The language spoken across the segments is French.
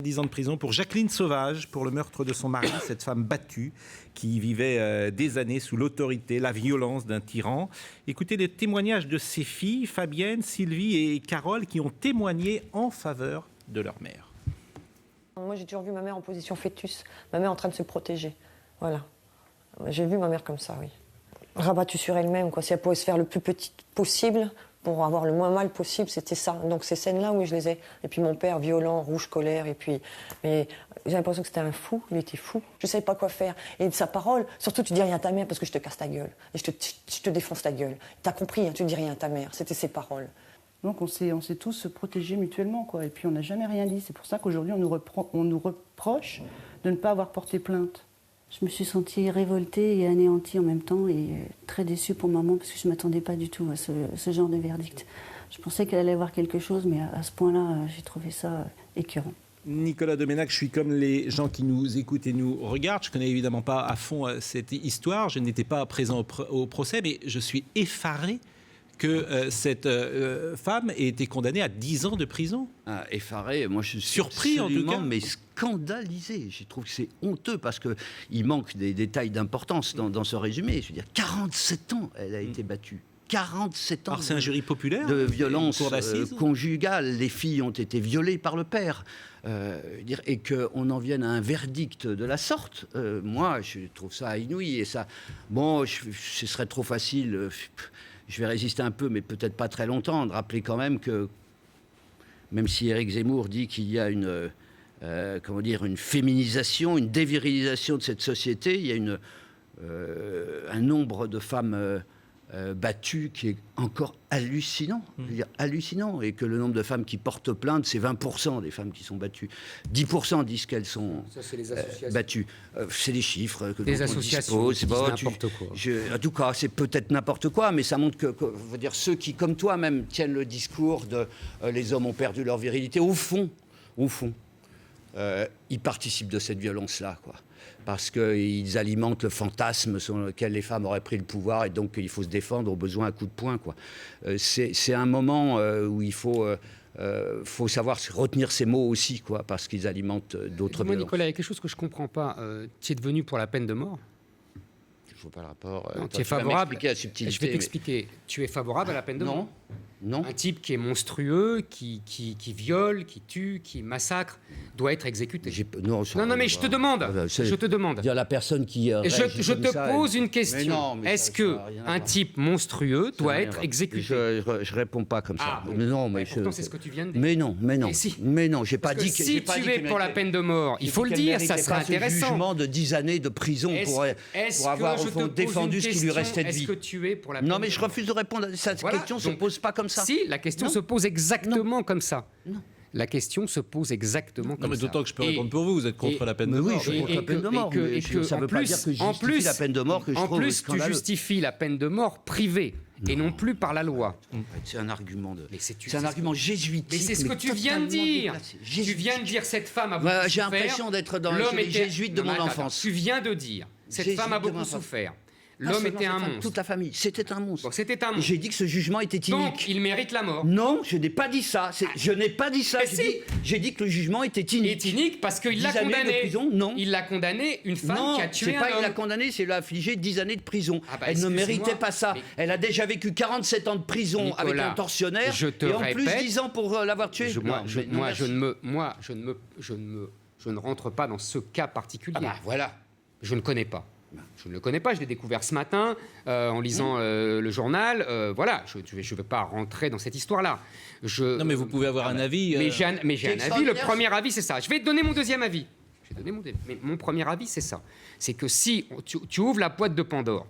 10 ans de prison pour Jacqueline Sauvage, pour le meurtre de son mari, cette femme battue qui vivait des années sous l'autorité, la violence d'un tyran. Écoutez les témoignages de ses filles, Fabienne, Sylvie et Carole, qui ont témoigné en faveur de leur mère. Moi, j'ai toujours vu ma mère en position fœtus, ma mère en train de se protéger. Voilà. J'ai vu ma mère comme ça, oui. Rabattue sur elle-même, quoi. Si elle pouvait se faire le plus petite possible pour avoir le moins mal possible, c'était ça. Donc ces scènes-là, oui, je les ai. Et puis mon père, violent, rouge, colère, et puis... Mais j'ai l'impression que c'était un fou, il était fou. Je ne savais pas quoi faire. Et de sa parole, surtout, tu dis rien à ta mère parce que je te casse ta gueule. Et je te défonce ta gueule. T'as compris, hein, tu dis rien à ta mère. C'était ses paroles. Donc on s'est tous protégés mutuellement, quoi. Et puis on n'a jamais rien dit. C'est pour ça qu'aujourd'hui, on nous reproche de ne pas avoir porté plainte. Je me suis sentie révoltée et anéantie en même temps et très déçue pour maman parce que je ne m'attendais pas du tout à ce genre de verdict. Je pensais qu'elle allait voir quelque chose, mais à ce point-là, j'ai trouvé ça écœurant. Nicolas Doménac, je suis comme les gens qui nous écoutent et nous regardent. Je ne connais évidemment pas à fond cette histoire. Je n'étais pas présent au procès, mais je suis effaré que cette femme ait été condamnée à 10 ans de prison. Effaré, moi je suis surpris en tout cas, mais scandalisé. Je trouve que c'est honteux parce qu'il manque des détails d'importance dans ce résumé. Je veux dire, 47 ans elle a été battue. 47 ans. Alors c'est un jury populaire de violence conjugale. Les filles ont été violées par le père. Et qu'on en vienne à un verdict de la sorte, moi je trouve ça inouï. Et ça, bon, ce serait trop facile. Je vais résister un peu, mais peut-être pas très longtemps, de rappeler quand même que, même si Éric Zemmour dit qu'il y a une féminisation, une dévirilisation de cette société, il y a un nombre de femmes battues qui est encore hallucinant, je veux dire, hallucinant, et que le nombre de femmes qui portent plainte, c'est 20% des femmes qui sont battues. 10% disent qu'elles sont battues. C'est des chiffres que les associations disent n'importe quoi. En tout cas, c'est peut-être n'importe quoi, mais ça montre que je veux dire, ceux qui, comme toi-même, tiennent le discours de les hommes ont perdu leur virilité, au fond, ils participent de cette violence-là, quoi. Parce qu'ils alimentent le fantasme sur lequel les femmes auraient pris le pouvoir et donc il faut se défendre au besoin à coups de poing, quoi. C'est un moment où il faut savoir retenir ses mots aussi, quoi, parce qu'ils alimentent d'autres violences. Nicolas, il y a quelque chose que je ne comprends pas. Tu es devenu pour la peine de mort ? Je ne vois pas le rapport. Tu es favorable. La subtilité, je vais t'expliquer. Tu es favorable à la peine de mort ? Non. Un type qui est monstrueux, qui viole, qui tue, qui massacre, doit être exécuté. Non, mais je te demande. Je te demande. Dire la personne qui. Je te pose une question. Est-ce qu'un type monstrueux doit être exécuté ? Je réponds pas comme ça. Bon. Mais non, mais pourtant, c'est ce que tu viens de dire. Mais non. Si. Mais non, j'ai pas dit que. Si tu es pour la peine de mort, il faut le dire, ça serait intéressant. Un jugement de 10 années de prison pour avoir défendu ce qui lui restait de vie. Est-ce que tu es pour la peine de mort ? Non, mais je refuse de répondre à cette question. Ne se pose pas comme ça. Si, la question se pose exactement comme ça. Non. La question se pose exactement comme ça. Non, mais d'autant que je peux répondre pour vous. Vous êtes contre la peine de mort. Oui, je suis contre la peine de mort. Ça ne veut pas dire que je justifie la peine de mort que je trouve scandaleux. En plus, tu justifies la peine de mort privée et non plus par la loi. C'est un argument c'est un argument jésuitique. Mais c'est ce que tu viens de dire. Tu viens de dire cette femme a beaucoup souffert. J'ai l'impression d'être dans les jésuites de mon enfance. Tu viens de dire cette femme a beaucoup souffert. L'homme était un monstre. Toute la famille, c'était un monstre. Bon, c'était un monstre. J'ai dit que ce jugement était inique. Donc, il mérite la mort. Non, je n'ai pas dit ça. Je n'ai pas dit ça. J'ai dit que le jugement était inique. Il est inique parce qu'il l'a condamné. Non. Il l'a condamné, une femme qui a tué un homme. Non, il l'a condamné, c'est lui affliger 10 années de prison. Elle ne méritait pas ça. Elle a déjà vécu 47 ans de prison, Nicolas, avec un tortionnaire. Et en plus 10 ans pour l'avoir tué. Je ne rentre pas dans ce cas particulier. Voilà. Je ne connais pas. Je ne le connais pas, je l'ai découvert ce matin en lisant le journal. Voilà, je ne vais pas rentrer dans cette histoire-là. Non, mais vous pouvez avoir un avis. Mais j'ai un avis. Le premier avis, c'est ça. Je vais te donner mon deuxième avis. Mais mon premier avis, c'est ça. C'est que si tu ouvres la boîte de Pandore,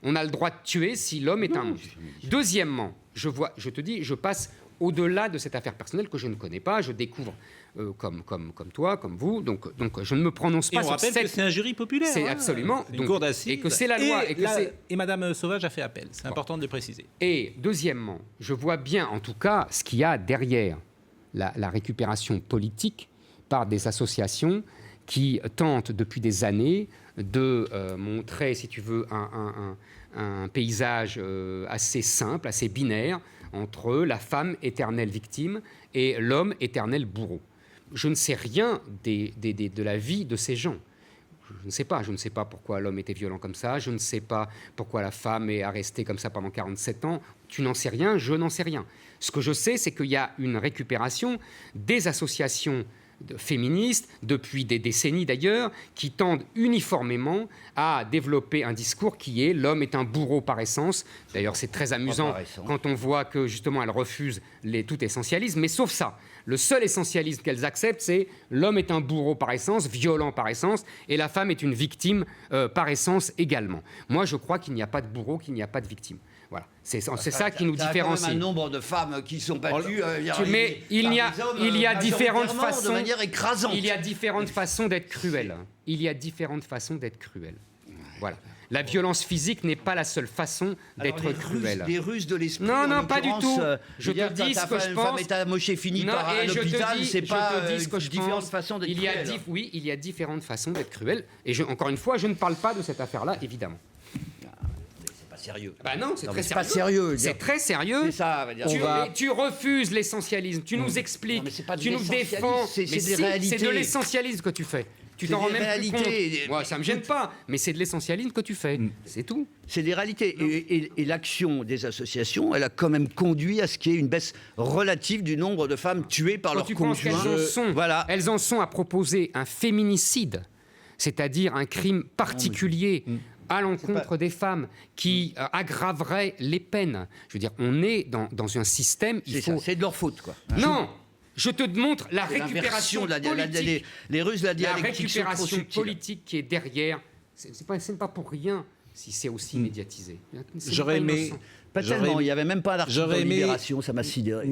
on a le droit de tuer si l'homme est un monstre. Deuxièmement, je passe au-delà de cette affaire personnelle que je ne connais pas, je découvre comme toi, comme vous, donc je ne me prononce pas sur cette... Et on rappelle que c'est un jury populaire. C'est absolument... Une cour d'assises. Et que c'est la loi. Et Madame Sauvage a fait appel, c'est important de le préciser. Et deuxièmement, je vois bien, en tout cas, ce qu'il y a derrière la récupération politique par des associations qui tentent depuis des années de montrer, si tu veux, un paysage assez simple, assez binaire, entre la femme éternelle victime et l'homme éternel bourreau. je ne sais rien de la vie de ces gens. Je ne sais pas pourquoi l'homme était violent comme ça, je ne sais pas pourquoi la femme est restée comme ça pendant 47 ans. Tu n'en sais rien, je n'en sais rien. Ce que je sais, c'est qu'il y a une récupération des associations féministes, depuis des décennies d'ailleurs, qui tendent uniformément à développer un discours qui est « l'homme est un bourreau par essence ». D'ailleurs, c'est très amusant quand on voit que, justement, elles refusent tout essentialisme, mais sauf ça. Le seul essentialisme qu'elles acceptent, c'est « l'homme est un bourreau par essence, violent par essence, et la femme est une victime par essence également ». Moi, je crois qu'il n'y a pas de bourreau, qu'il n'y a pas de victime. Voilà, c'est ça qui nous différencie. Il y a un nombre de femmes qui sont battues. Mais il y a différentes façons. De manière écrasante. Il y a différentes façons d'être cruel. Il y a différentes façons d'être cruel. Voilà. La violence physique n'est pas la seule façon d'être cruel. Les Russes de l'esprit. Non, pas du tout. Je te dis ce que je pense. Femme est amochée, finit par un hôpital, c'est pas différentes façons d'être cruel. Oui, il y a différentes façons d'être cruel. Et encore une fois, je ne parle pas de cette affaire-là, évidemment. Sérieux. Bah non, c'est très sérieux. Pas sérieux. C'est très sérieux. C'est ça, tu refuses l'essentialisme, tu nous expliques, tu nous défends. C'est des réalités. C'est de l'essentialisme que tu fais. Tu t'en rends même plus compte. Moi, ça me gêne pas, mais c'est de l'essentialisme que tu fais. C'est tout. C'est des réalités. Et l'action des associations, elle a quand même conduit à ce qu'il y ait une baisse relative du nombre de femmes tuées par leur conjoint. Elles en sont à proposer un féminicide, c'est-à-dire un crime particulier à l'encontre des femmes, qui aggraverait les peines. Je veux dire, on est dans un système... C'est de leur faute, quoi. Non, je te montre la récupération politique. Les Russes, la récupération politique qui est derrière. Ce n'est pas pour rien si c'est aussi médiatisé. J'aurais aimé... Pas tellement, il n'y avait même pas d'article de Libération, ça m'a sidéré.